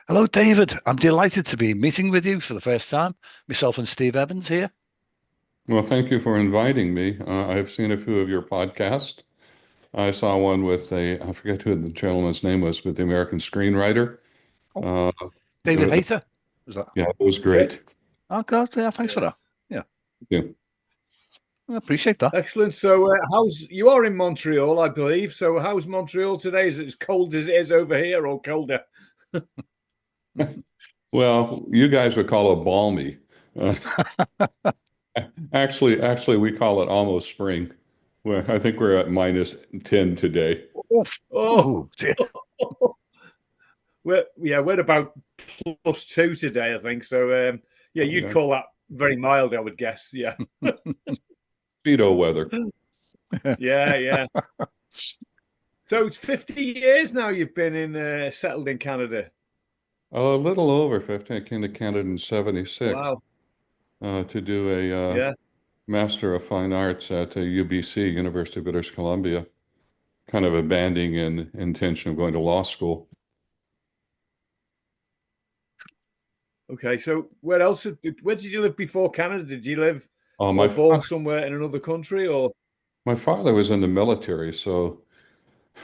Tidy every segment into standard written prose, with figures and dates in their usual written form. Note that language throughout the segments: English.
Hello, David. I'm delighted to be meeting with you for the first time. Myself and Steve Evans here. Well, thank you for inviting me. I've seen a few of your podcasts. I saw one with I forget who the gentleman's name was, but the American screenwriter. Oh, Uh, David uh, Hayter. Was that? yeah, it was Okay. great. Oh, God. Yeah, thanks for Yeah. that. Yeah, Yeah. I appreciate that. Excellent. So, how's you are in Montreal, I believe. So, how's Montreal today? Is it as cold as it is over here, or colder? Well, you guys would call it balmy. Uh, actually, we call it almost spring. Well, I think we're at -10 today. Oh, Oh, oh, dear. we're about +2 today, I think. So, yeah, you'd Yeah. call that very mild, I would guess. Yeah, Speedo weather. yeah, yeah. So it's 50 years now you've been in settled in Canada. A little over 50. I came to Canada in '76 Wow. to do a Yeah. Master of Fine Arts at UBC, University of British Columbia, kind of abandoning an intention of going to law school. Okay. So, where did you live before Canada? Did you live Uh, my or born father, somewhere in another country, or? my father was in the military, so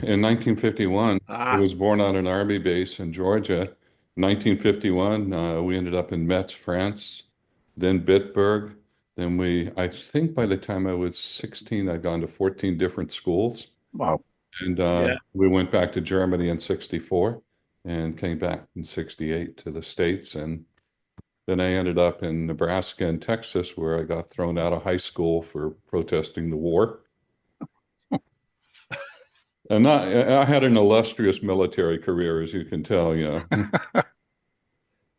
in 1951, I Ah, was born on an army base in Georgia. 1951, we ended up in Metz, France, then Bitburg. I think by the time I was 16, I'd gone to 14 different schools. Wow. And yeah. we went back to Germany in '64 and came back in '68 to the States. And then I ended up in Nebraska and Texas, where I got thrown out of high school for protesting the war. And I had an illustrious military career, as you can tell,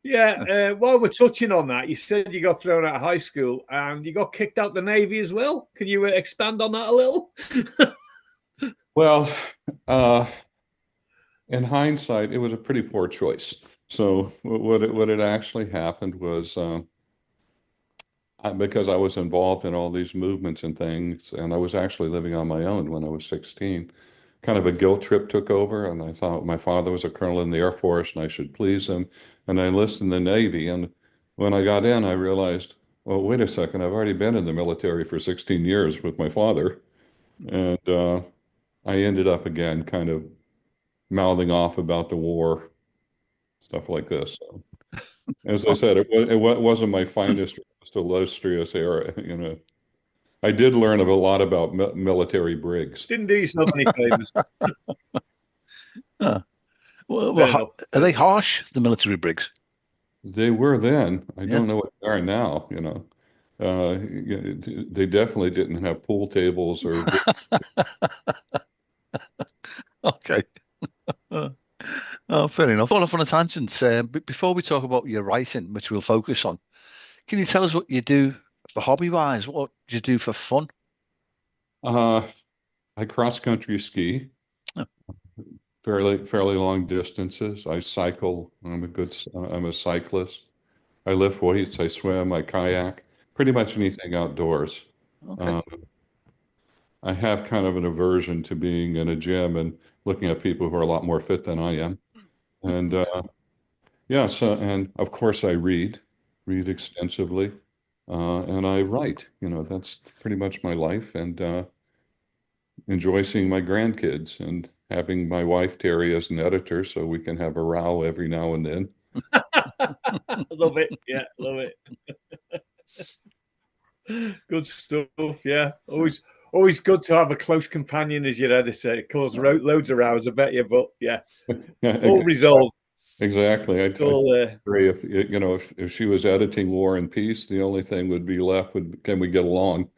Yeah. While we're touching on that, you said you got thrown out of high school and you got kicked out the Navy as well. Can you expand on that a little? Well, uh, in hindsight, it was a pretty poor choice. So what had actually happened was because I was involved in all these movements and things, and I was actually living on my own when I was 16. Kind of a guilt trip took over, and I thought my father was a colonel in the Air Force and I should please him. And I enlisted in the Navy. And when I got in, I realized, well, wait a second, I've already been in the military for 16 years with my father. And I ended up again kind of mouthing off about the war, stuff like this. So, as I said, wasn't my finest, most illustrious era. I did learn a lot about military brigs. Didn't do yourself any favors. Ah, Fair enough. are Fair they enough. harsh, the military brigs? They were then. I Yeah. don't know what they are now. They definitely didn't have pool tables or Okay. Uh, Oh, fair enough. All off on a tangent. But before we talk about your writing, which we'll focus on, can you tell us what you do for hobby-wise? What do you do for fun? uh, I cross country ski Oh, fairly long distances. I cycle. I'm a cyclist. I lift weights. I swim. I kayak. Pretty much anything outdoors. okay. Um, I have kind of an aversion to being in a gym and looking at people who are a lot more fit than I am. And yeah, and of course I read extensively, and I write. That's pretty much my life, and enjoy seeing my grandkids and having my wife Terry as an editor, so we can have a row every now and then. Love it. Yeah, love it. Good stuff. Yeah, always good to have a close companion as your editor. It caused loads of rows, I bet you. But yeah, all resolved. Exactly. It's I all agree. If she was editing War and Peace, the only thing would be left would can we get along?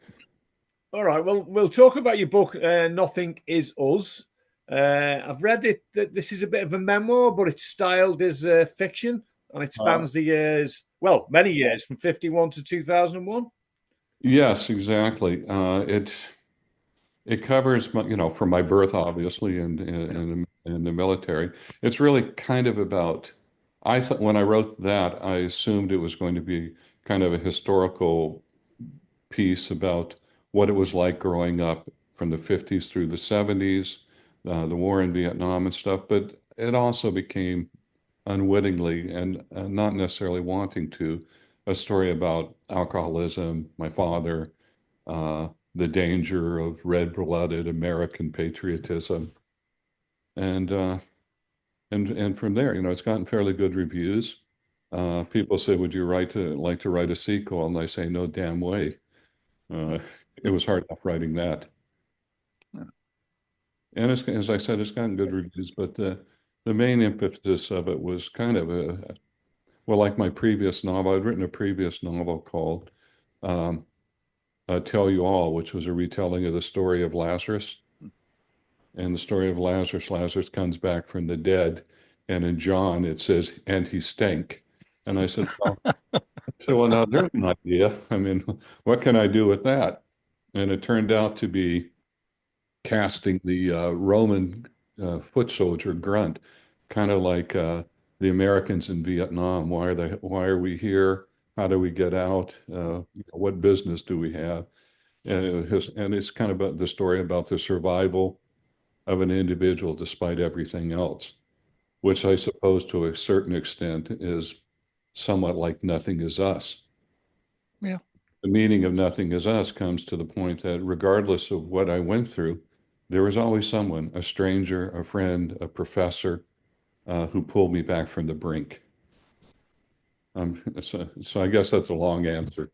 all right. Well, we'll talk about your book. Nothing is us. I've read it. This is a bit of a memoir, but it's styled as fiction, and it Uh, spans the years. Well, many years from 51 to 2001. yes, exactly. It covers from my birth, obviously, and in the military. It's really kind of about. I thought when I wrote that, I assumed it was going to be kind of a historical piece about what it was like growing up from the 50s through the 70s, the war in Vietnam and stuff. But it also became unwittingly and not necessarily wanting to, a story about alcoholism, my father, the danger of red-blooded American patriotism, and and from there, it's gotten fairly good reviews. People say, "Would you like to write a sequel?" And I say, "No damn way." Uh, it was hard enough writing that. And as I said, it's gotten good reviews, but the main impetus of it was kind of well, like my previous novel. I'd written a previous novel called um, Tell You All, which was a retelling of the story of Lazarus. And the story of Lazarus, Lazarus comes back from the dead. And in John, it says, and he stank. And I said, well, now there's an idea. I mean, what can I do with that? And it turned out to be casting the Roman foot soldier grunt, kind of like the Americans in Vietnam. Why are we here? How do we get out? What business do we have? And it's kind of about the story about the survival of an individual despite everything else, which I suppose to a certain extent is somewhat like Nothing Is Us. Yeah. The meaning of Nothing Is Us comes to the point that regardless of what I went through, there was always someone, a stranger, a friend, a professor, who pulled me back from the brink. So I guess that's a long answer.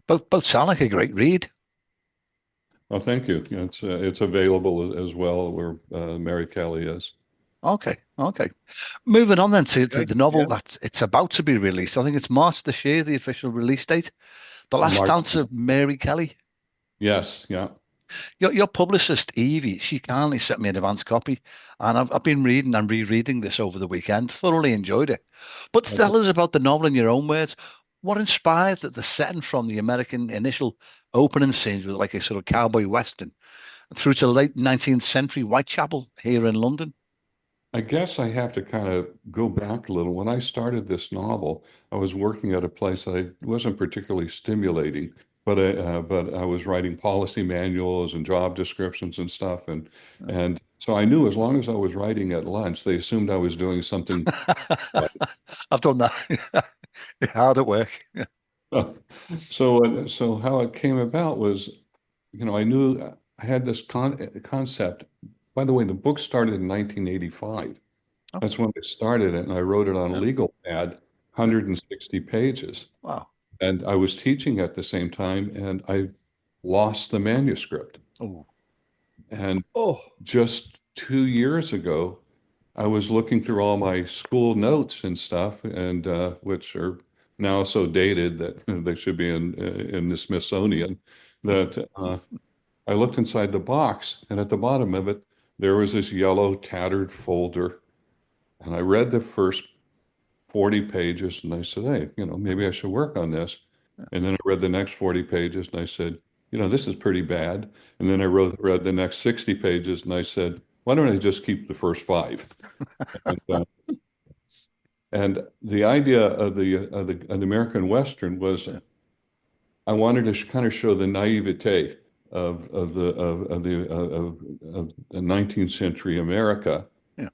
Both sound like a great read. Well, thank you. It's available as well where Mary Kelly is. Okay. Moving on then to Okay, the novel yeah. that it's about to be released. I think it's March this year, the official release date. The Last Mark, Dance of Mary Kelly. yes, yeah. Your publicist, Evie, she kindly sent me an advance copy, and I've been reading and rereading this over the weekend. Thoroughly enjoyed it. But tell us about the novel in your own words. What inspired the setting from the American initial opening scenes with like a sort of cowboy western through to late 19th century Whitechapel here in London? I guess I have to kind of go back a little. When I started this novel, I was working at a place that I wasn't particularly stimulating, but I was writing policy manuals and job descriptions and stuff, and so I knew as long as I was writing at lunch, they assumed I was doing something right. I've done that. Hard at work. So how it came about was, I knew I had this concept. By the way, the book started in 1985. Oh, That's when I started it, and I wrote it on a yeah, legal pad, yeah. 160 pages. Wow. And I was teaching at the same time, and I lost the manuscript. Oh, And Oh, just 2 years ago, I was looking through all my school notes and stuff, and which are now so dated that they should be in the Smithsonian. That I looked inside the box, and at the bottom of it, there was this yellow tattered folder. And I read the first 40 pages and I said, hey, maybe I should work on this. And then I read the next 40 pages and I said, this is pretty bad. And then I read the next 60 pages and I said, why don't I just keep the first five? And, uh, and the idea of the American Western was yeah, I wanted to kind of show the naivete of the 19th century America, yeah,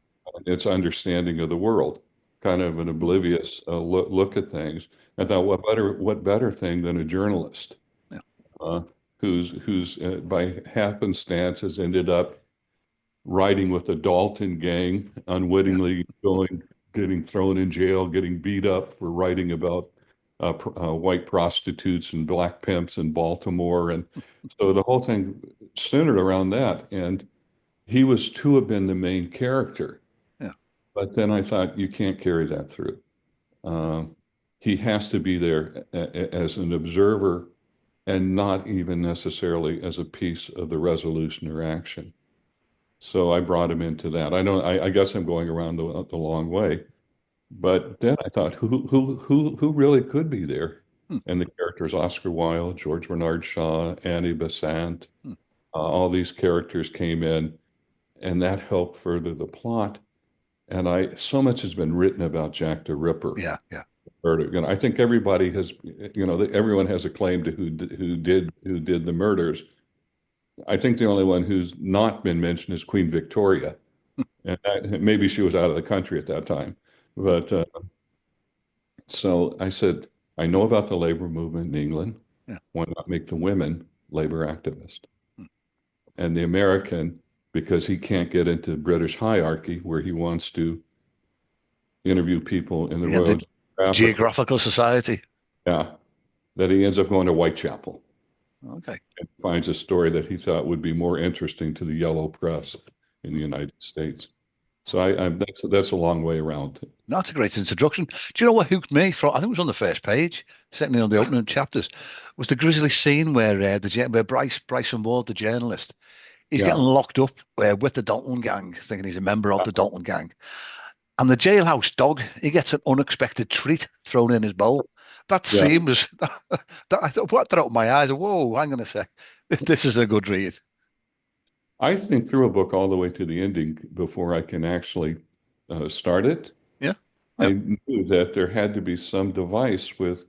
its understanding of the world, kind of an oblivious look at things. I thought, what better thing than a journalist yeah. uh, who's by happenstance has ended up riding with the Dalton gang, Yeah. unwittingly getting thrown in jail, getting beat up for writing about white prostitutes and black pimps in Baltimore, and so the whole thing centered around that. And he was to have been the main character. Yeah. But then I thought, you can't carry that through. Um, he has to be there as an observer and not even necessarily as a piece of the resolution or action. So I brought him into that. I guess I'm going around the long way. But then I thought, who really could be there? Hmm, And the characters Oscar Wilde, George Bernard Shaw, Annie Besant, hmm. all these characters came in, and that helped further the plot. And so much has been written about Jack the Ripper. Yeah. Yeah. I think everybody has, everyone has a claim to who did the murders. I think the only one who's not been mentioned is Queen Victoria. and maybe she was out of the country at that time. But so I said, I know about the labor movement in England. Yeah. Why not make the women labor activist? Hmm. And the American, because he can't get into British hierarchy where he wants to interview people in the Yeah, Royal the Geographical, Geographical Society. yeah, that he ends up going to Whitechapel Okay. and finds a story that he thought would be more interesting to the yellow press in the United States. So that's a long way around. No, that's a great introduction. Do you know what hooked me from? I think it was on the first page, certainly on the opening chapters, was the grisly scene where where Bryson Ward, the journalist, he's getting Yeah, locked up with the Dalton gang, thinking he's a member of the Dalton gang, and the jailhouse dog, he gets an unexpected treat thrown in his bowl. That yeah. scene was that I thought, what, that opened my eyes. Whoa, hang on a sec, this is a good read. I think through a book all the way to the ending before I can actually start it. Yeah, I yeah, knew that there had to be some device with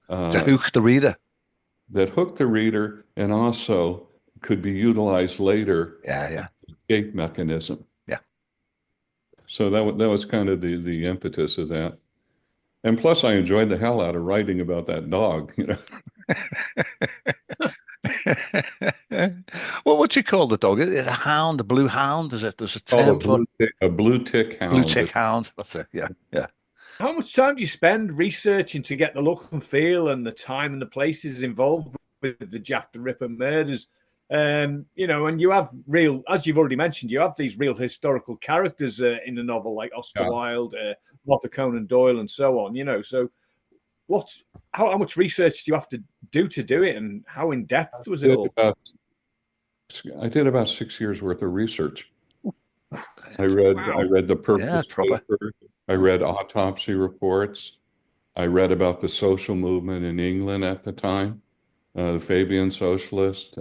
to uh, hook the reader. that hooked the reader and also could be utilized later Yeah, as yeah, an escape mechanism. yeah. So that was kind of the impetus of that. And plus, I enjoyed the hell out of writing about that dog. You know, Well, what do you call the dog? Is it a hound, a blue hound? Is it? There's a called term for a blue tick blue hound. tick hound. That's it. Yeah, yeah. How much time do you spend researching to get the look and feel and the time and the places involved with the Jack the Ripper murders? And you have real, as you've already mentioned, you have these real historical characters in the novel, like Oscar Yeah. Wilde, Arthur Conan Doyle, and so on. So how much research do you have to do it, and how in depth was it Did all? about, I did about 6 years worth of research. I Wow. read the Yeah, purpose it's proper. paper. I read autopsy reports. I read about the social movement in England at the time, the Fabian Socialist,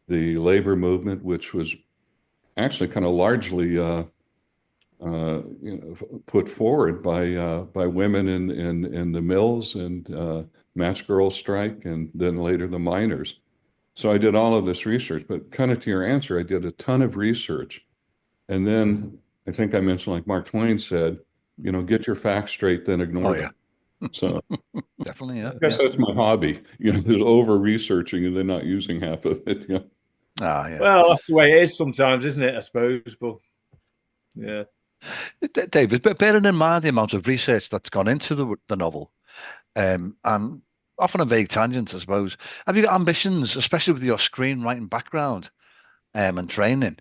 the labor movement, which was actually kind of largely put forward by women in the mills and match girl strike, and then later the miners. So I did all of this research, but kind of to your answer, I did a ton of research, and then I think I mentioned, like Mark Twain said, get your facts straight, then Oh ignore yeah, them. So definitely. Yeah, I guess yeah. that's my hobby, is over researching and then not using half of it. Ah, yeah. Well, that's the way it is sometimes, isn't it? I suppose, but yeah. David, but bearing in mind the amount of research that's gone into the novel, and often a vague tangent, I suppose. Have you got ambitions, especially with your screenwriting background, and training,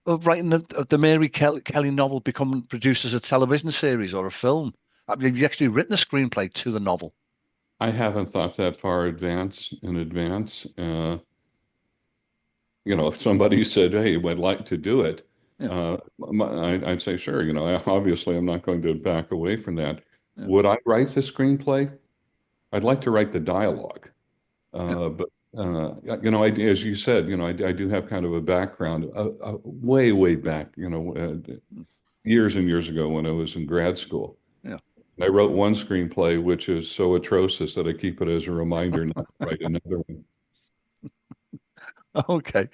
of writing the Mary Kelly novel become produced as a television series or a film? Have you actually written a screenplay to the novel? I haven't thought that far in advance. If somebody said, "Hey, I'd like to do it," Yeah, I'd say, "Sure." Obviously, I'm not going to back away from that. yeah, Would I write the screenplay? I'd like to write the dialogue, yeah, but as you said, I do have kind of a background, way, way back, years and years ago when I was in grad school. yeah. I wrote one screenplay which is so atrocious that I keep it as a reminder not to write another one. Okay.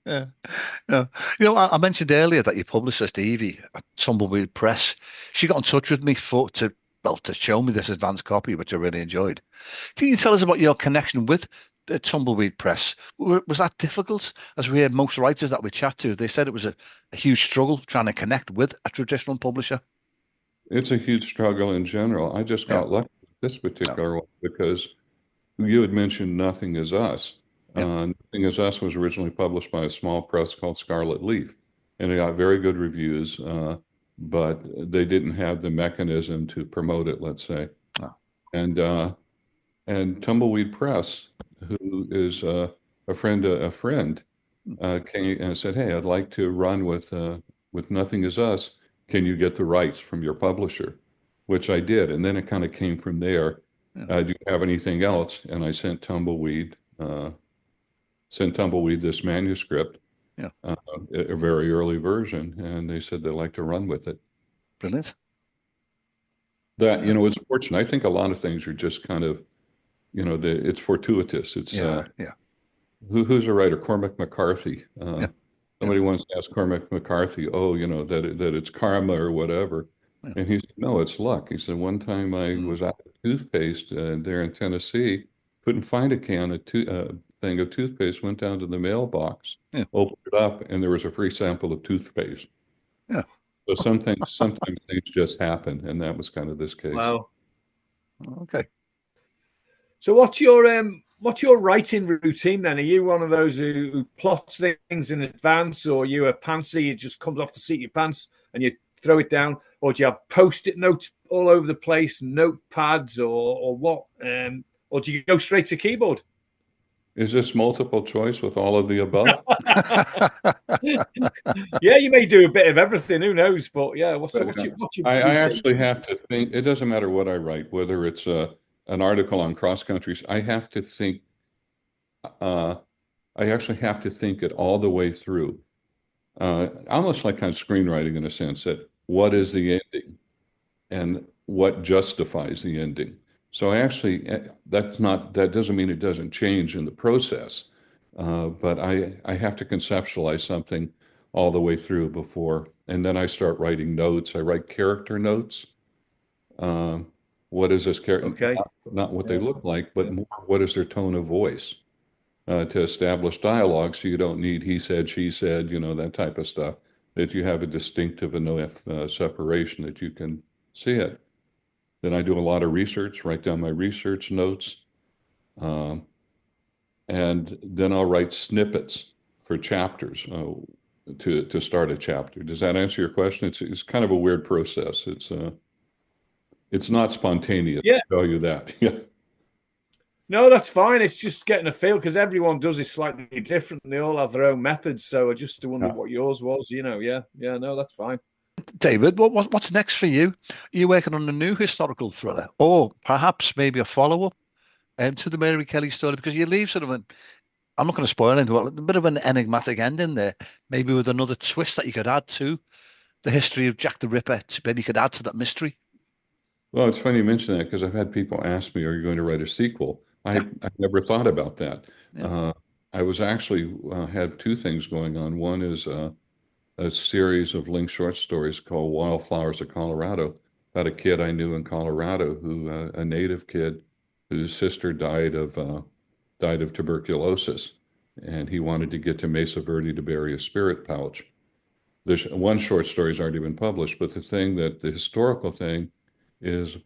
Yeah. Yeah. I mentioned earlier that your publicist Evie at Tumbleweed Press, she got in touch with me to show me this advanced copy, which I really enjoyed. Can you tell us about your connection with the Tumbleweed Press? Was that difficult? As we hear most writers that we chat to, they said it was a huge struggle trying to connect with a traditional publisher. It's a huge struggle in general. I just Yeah, got lucky with this yeah, particular one because you had mentioned Nothing Is Us. yeah, Nothing Is Us was originally published by a small press called Scarlet Leaf, and it got very good reviews, but they didn't have the mechanism to promote it, let's say. oh, And Tumbleweed Press, who is a friend, came and said, "Hey, I'd like to run with Nothing Is Us. Can you get the rights from your publisher?" Which I did, and then it kind of came from there. yeah, Do you have anything else? And I sent Tumbleweed this manuscript, yeah. uh, a very early version, and they said they'd like to run with it. Brilliant. That, Yeah, it's fortunate. I think a lot of things are just kind of, it's fortuitous. It's yeah, yeah, who's a writer? Cormac McCarthy. yeah. Somebody once asked Cormac McCarthy, "Oh, that it's karma or whatever," Yeah. and he said, "No, it's luck." He said, "One time I was out of toothpaste there in Tennessee, couldn't find a thing of toothpaste, went down to the mailbox, Yeah. opened it up, and there was a free sample of toothpaste." Yeah. So sometimes things just happen, and that was kind of this case. Wow. Okay. So what's your writing routine then? Are you one of those who plots things in advance, or are you a pantsy? It just comes off the seat of your pants and you throw it down, or do you have post-it notes all over the place, notepads, or what? Or do you go straight to keyboard? Is this multiple choice with all of the above? Yeah, you may do a bit of everything. Who knows? But yeah, what's But, what's your I routine? actually have to think. It doesn't matter what I write, whether it's an article on cross countries. I have to think. Uh, I actually have to think it all the way through. Almost like kind of screenwriting in a sense that what is the ending and what justifies the ending. So I actually that doesn't mean it doesn't change in the process, but I have to conceptualize something all the way through before, and then I start writing notes. I write character notes. Um, what is this character? Okay. Not what they Yeah. look like, but more what is their tone of voice to establish dialogue, so you don't need he said, she said, that type of stuff. That you have a distinctive enough separation that you can see it. Then I do a lot of research, write down my research notes, um, and then I'll write snippets for chapters to start a chapter. Does that answer your question? It's kind of a weird process. It's not spontaneous, Yeah. I'll tell you that. Yeah. No, that's fine. It's just getting a feel because everyone does it slightly different. They all have their own methods. So I just wondered what yours was. Yeah. No, that's fine. David, what's next for you? Are you working on a new historical thriller, or perhaps maybe a follow-up to the Mary Kelly story? Because you leave sort of I'm not going to spoil anything, but a bit of an enigmatic ending there, maybe with another twist that you could add to the history of Jack the Ripper. Maybe you could add to that mystery. Well, it's funny you mention that because I've had people ask me, "Are you going to write a sequel?" Yeah, I never thought about that. yeah. Uh, I was actually had two things going on. One is a series of linked short stories called Wildflowers of Colorado about a kid I knew in Colorado who a native kid whose sister died of tuberculosis, and he wanted to get to Mesa Verde to bury a spirit pouch. There's one short story's already been published, but the historical thing is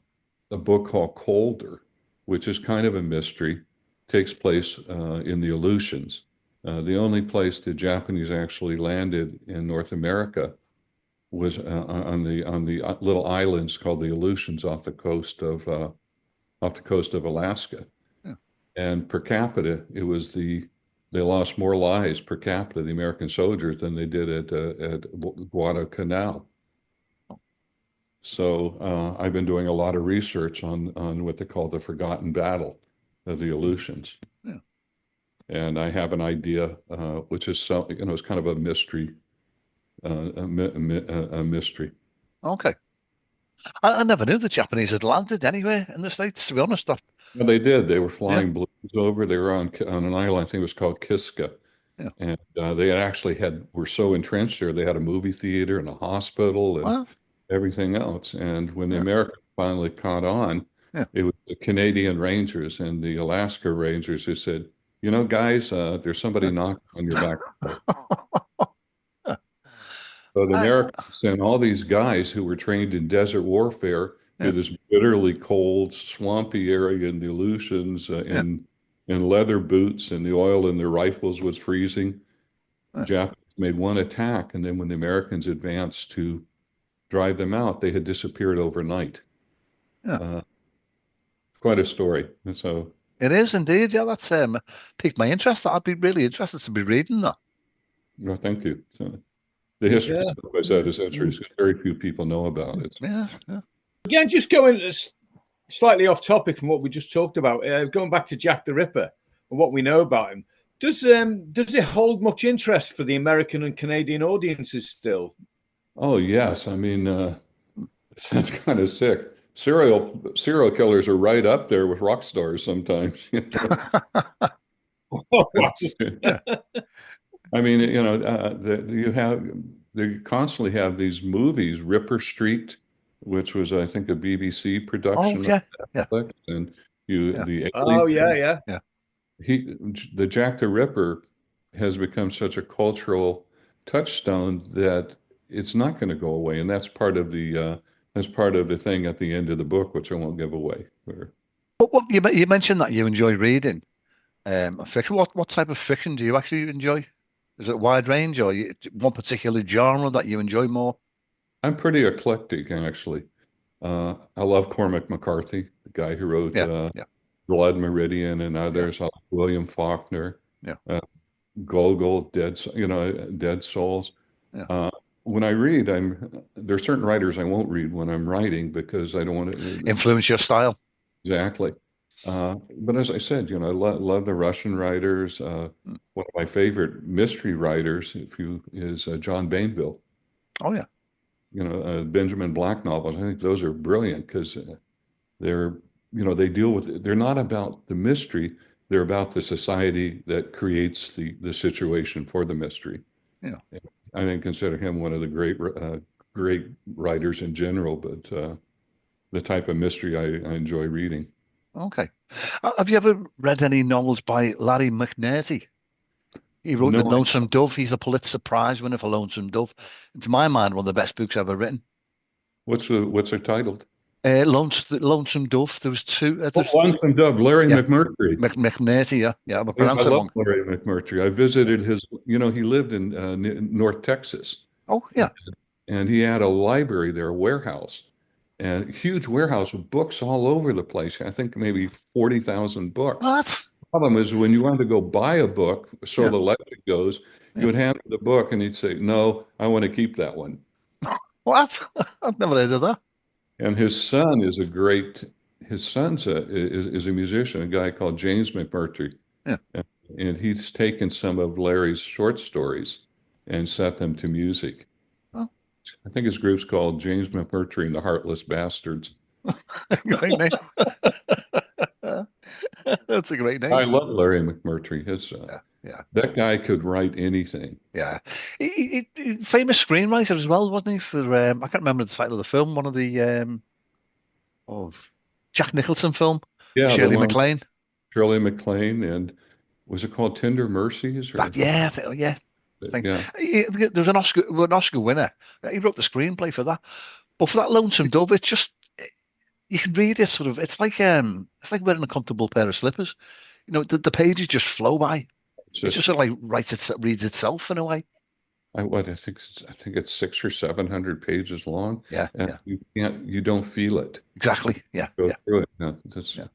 a book called Colder, which is kind of a mystery, takes place in the Aleutians. The only place the Japanese actually landed in North America was on the little islands called the Aleutians off the coast of Alaska. Yeah. And per capita, they lost more lives per capita, the American soldiers, than they did at Guadalcanal. So I've been doing a lot of research on what they call the forgotten battle of the Aleutians, Yeah. and I have an idea, which is it's kind of a mystery, a mystery. Okay. I never knew the Japanese had landed anywhere in the States, to be honest. Well, they did. They were Yeah, flying balloons over. They were on an island. I think it was called Kiska, yeah. and they actually were so entrenched there. They had a movie theater and a hospital and Well, everything else. And when the yeah, Americans finally caught on, yeah. it was the Canadian Rangers and the Alaska Rangers who said, guys, there's somebody knocking on your back door. So the I, Americans sent all these guys who were trained in desert warfare to yeah, this bitterly cold, swampy area in the Aleutians yeah, in leather boots, and the oil in their rifles was freezing. The yeah, Japanese made one attack, and then when the Americans advanced to drive them out, they had disappeared overnight. yeah. Uh, Quite a story. And so, It is indeed. Yeah, that's piqued my interest. I'd be really interested to be reading that. well, thank you. So, the history Yeah. stuff, as I said, is interesting. Very few people know about it. Yeah, yeah. Again, just going slightly off topic from what we just talked about, going back to Jack the Ripper and what we know about him, does it hold much interest for the American and Canadian audiences still? Oh, yes. I mean, that's kind of sick. Serial killers are right up there with rock stars sometimes. Oh, wow. Yeah. I mean, they constantly have these movies, Ripper Street, which was, I think, a BBC Oh production on yeah, yeah, Netflix, and yeah, the Oh alien. yeah, yeah. yeah. He, the Jack the Ripper has become such a cultural touchstone that it's not going to go away, and that's part of the thing at the end of the book, which I won't give away. But what you mentioned that you enjoy reading fiction. What type of fiction do you actually enjoy? Is it a wide range, or one particular genre that you enjoy more? I'm pretty eclectic, actually. I love Cormac McCarthy, the guy who wrote Yeah, yeah, Blood Meridian and yeah, others. I like William Faulkner, yeah, uh, Gogol, Dead Souls. yeah. Uh, when I read, there's certain writers I won't read when I'm writing because I don't want to Influence your style. exactly. But as I said, I love the Russian writers. Mm. One of my favorite mystery writers, is John Bainville. Oh yeah, Benjamin Black novels. I think those are brilliant because they're, they're not about the mystery. They're about the society that creates the situation for the mystery. yeah. I think consider him one of the great writers in general, but the type of mystery I enjoy reading. Okay. Have you ever read any novels by Larry McNerty? He wrote No, The Lonesome Dove. He's a Pulitzer Prize winner for Lonesome Dove. To my mind, one of the best books ever written. what's it titled? Lonesome Dove. There was two. Oh, Lonesome Dove, Larry Yeah, McMurtry. McNerty. Yeah, yeah. I Yeah, I pronounced it love wrong. Larry McMurtry. I visited he lived in North Texas, Oh yeah. and he had a library there, a warehouse, and a huge warehouse with books all over the place. I think maybe 40,000 books. What? Problem is when you wanted to go buy a book, so Yeah, the legend goes, you yeah. would hand him the book and he'd say, "No, I want to keep that one." What? I've never heard of that. And his son's is a musician, a guy called James McMurtry. Yeah. And, and he's taken some of Larry's short stories and set them to music. Oh, I think his group's called James McMurtry and the Heartless Bastards. great name. That's a great I name. love Larry McMurtry. Yeah, yeah, That guy could write anything. yeah. Famous screenwriter as well, wasn't he? For I can't remember the title of the film. One of the of Jack Nicholson film, Yeah, the Shirley one MacLaine. Shirley MacLaine and was it called Tender Mercies That or yeah, yeah. I think yeah. there was an Oscar winner. He wrote the screenplay for that. But for that Lonesome Dove, it's just you can read it sort of. It's like wearing a comfortable pair of slippers. The pages just flow by. It's It just just sort of like reads itself in a way. I think it's 600 or 700 pages long, Yeah, and yeah, you don't feel it exactly. Yeah, go yeah, through it. No, that's, yeah,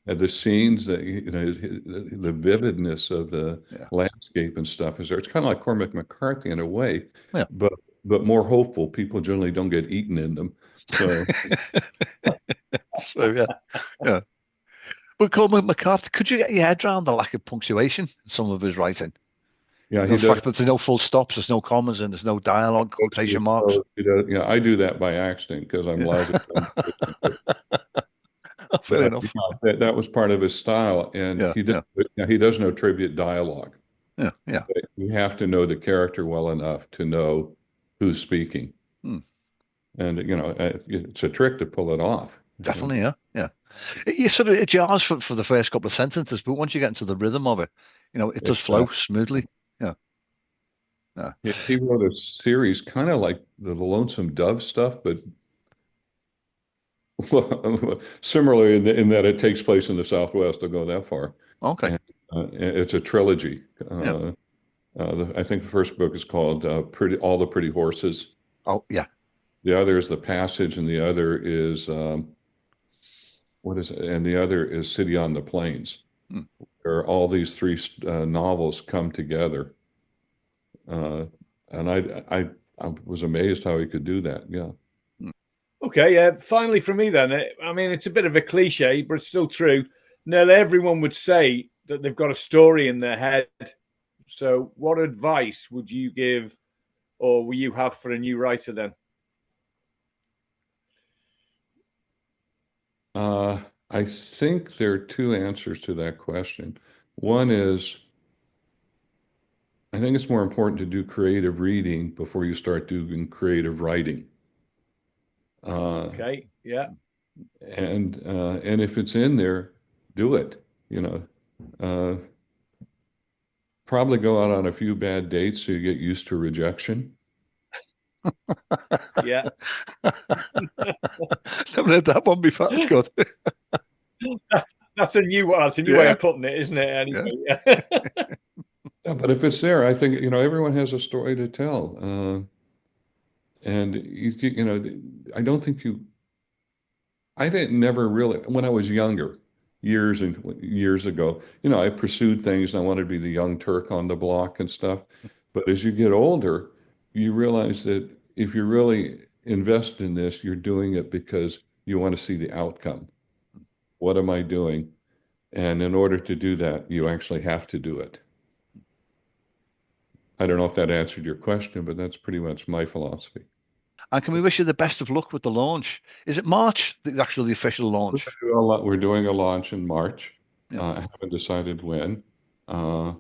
and the scenes that the vividness of the yeah, landscape and stuff is there. It's kind of like Cormac McCarthy in a way, yeah. but more hopeful. People generally don't get eaten in them. So So yeah, yeah. But Cormac McCarthy, could you get your head around the lack of punctuation in some of his writing? yeah, The fact that there's no full stops, there's no commas, and there's no dialogue, quotation marks. he does. Yeah, I do that by accident because I'm Yeah, lousy. fair Yeah, enough. that was part of his style, and Yeah, yeah, he does no tribute dialogue. yeah, yeah. You have to know the character well enough to know who's speaking, Hmm. and it's a trick to pull it off. Definitely, yeah, yeah. It jars for the first couple of sentences, but once you get into the rhythm of it, it does flow Exactly. smoothly. Yeah, yeah. He wrote a series kind of like the Lonesome Dove stuff, but similarly in that it takes place in the Southwest. I'll go that far, Okay. and it's a trilogy. Yeah. I think the first book is called All the Pretty Horses. Oh, yeah. The other is The Passage, and the other is what is it? And the other is City on the Plains, Hmm. where all these three novels come together. Uh, and I was amazed how he could do that. Yeah. Hmm. Okay, yeah. Finally, for me, then, I mean, it's a bit of a cliche, but it's still true. Nearly everyone would say that they've got a story in their head. So, what advice would you give, or will you have for a new writer then? I think there are two answers to that question. One is I think it's more important to do creative reading before you start doing creative writing. Uh, Okay. Yeah. and if it's in there, do it. You know, uh, probably go out on a few bad dates so you get used to rejection. Yeah. Never heard that one before. That's good. That's a new one. That's a new way Yeah, of putting it, isn't it? yeah. Anyway. Yeah. Yeah, but if it's there, I think, everyone has a story to tell. And I don't think I didn't never really, when I was younger, years and years ago, I pursued things and I wanted to be the young Turk on the block and stuff. But as you get older, you realize that if you really invest in this, you're doing it because you want to see the outcome. What am I doing? And in order to do that, you actually have to do it. I don't know if that answered your question, but that's pretty much my philosophy. And can we wish you the best of luck with the launch? Is it March, the official launch? We're doing a launch in March. Yeah, I haven't decided when. Uh,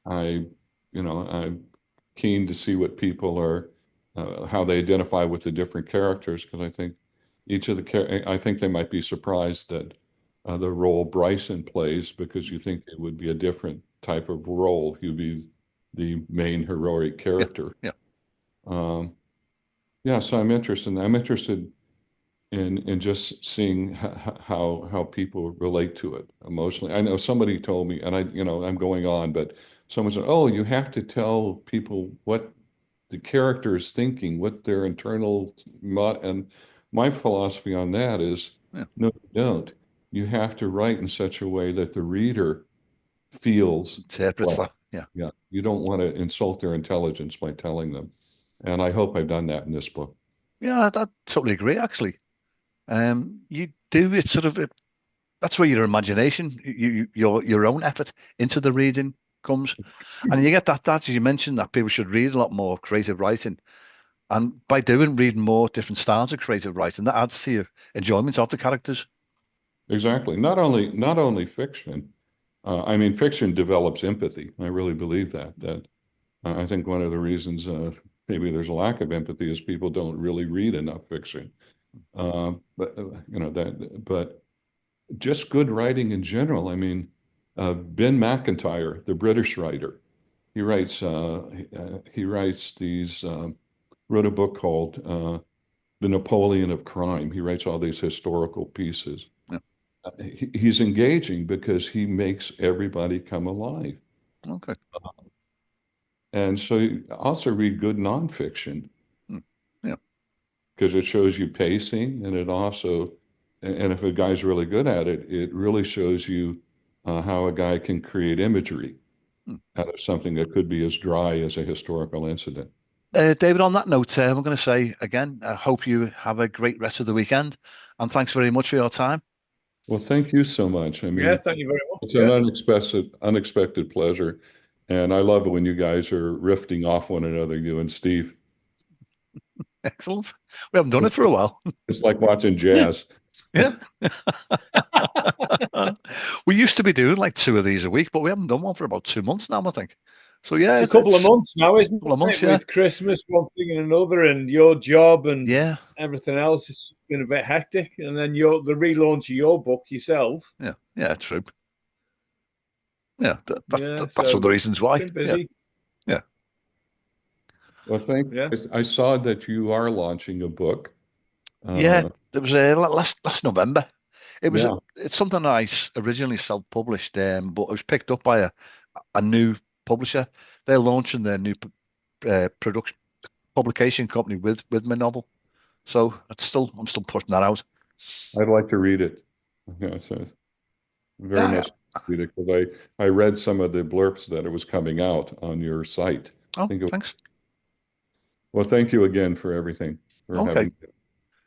I, I'm keen to see what people are, how they identify with the different characters, because I think I think they might be surprised that the role Bryson plays, because you think it would be a different type of role. He'd be the main heroic yeah, character. yeah. Um, yeah, so I'm interested. I'm interested in just seeing how people relate to it emotionally. I know somebody told me, and I'm going on, but someone said, "Oh, you have to tell people what the character is thinking, what their internal and my philosophy on that is, Yeah. no, you don't. You have to write in such a way that the reader feels Interprets well. that. Yeah. Yeah, you don't want to insult their intelligence by telling them, and I hope I've done that in this book. Yeah, I totally agree, actually. You do it sort of, that's where your imagination, your own effort into the reading comes. And you get that, as you mentioned, that people should read a lot more creative writing. And by reading more different styles of creative writing, that adds to your enjoyment of the characters. Exactly. Not only fiction. I mean, fiction develops empathy. I really believe that. I think one of the reasons maybe there's a lack of empathy is people don't really read enough fiction. But just good writing in general. I mean, Ben Macintyre, the British writer, he writes these wrote a book called The Napoleon of Crime. He writes all these historical pieces. Yeah. He's engaging because he makes everybody come alive. Okay. And so you also read good nonfiction Hmm. Yeah. because it shows you pacing, and it also, and if a guy's really good at it, it really shows you how a guy can create imagery Hmm. out of something that could be as dry as a historical incident. David, on that note, I'm going to say again, I hope you have a great rest of the weekend. And thanks very much for your time. Well, thank you so much. I Yeah. mean, Thank you very much. it's an Yeah. unexpected pleasure. And I love it when you guys are riffing off one another, you and Steve. Excellent. We haven't done it It's, for a while. it's like watching jazz. Yeah. We used to be doing like two of these a week, but we haven't done one for about 2 months now, I think. So yeah, It's a couple of it's a months now, isn't couple of months. it? Yeah. With Christmas, one thing and another, and your job and Yeah. everything else. It's been a bit hectic. And then the relaunch of your book yourself. Yeah. Yeah. True. Yeah. Yeah. That's one of So the reasons why. been Yeah. busy. Yeah. Well, Yeah. I saw that you are launching a book. Yeah. Uh, It was last November. yeah, It's something I originally self-published, but it was picked up by a new publisher. They're launching their new production publication company with my novel. So I'm still pushing that out. I'd like to read it. Yeah, so very Yeah. much read it because I read some of the blurbs that it was coming out on your site. I Oh, think it, thanks. well, thank you again for everything, for Okay. having.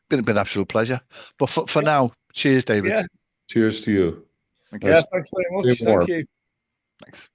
Been an absolute pleasure. But for Yeah. now, cheers, David. Yeah. Cheers to you. Thank you. Uh, Yeah. Thanks very Stay much. Thank warm. you. Thanks.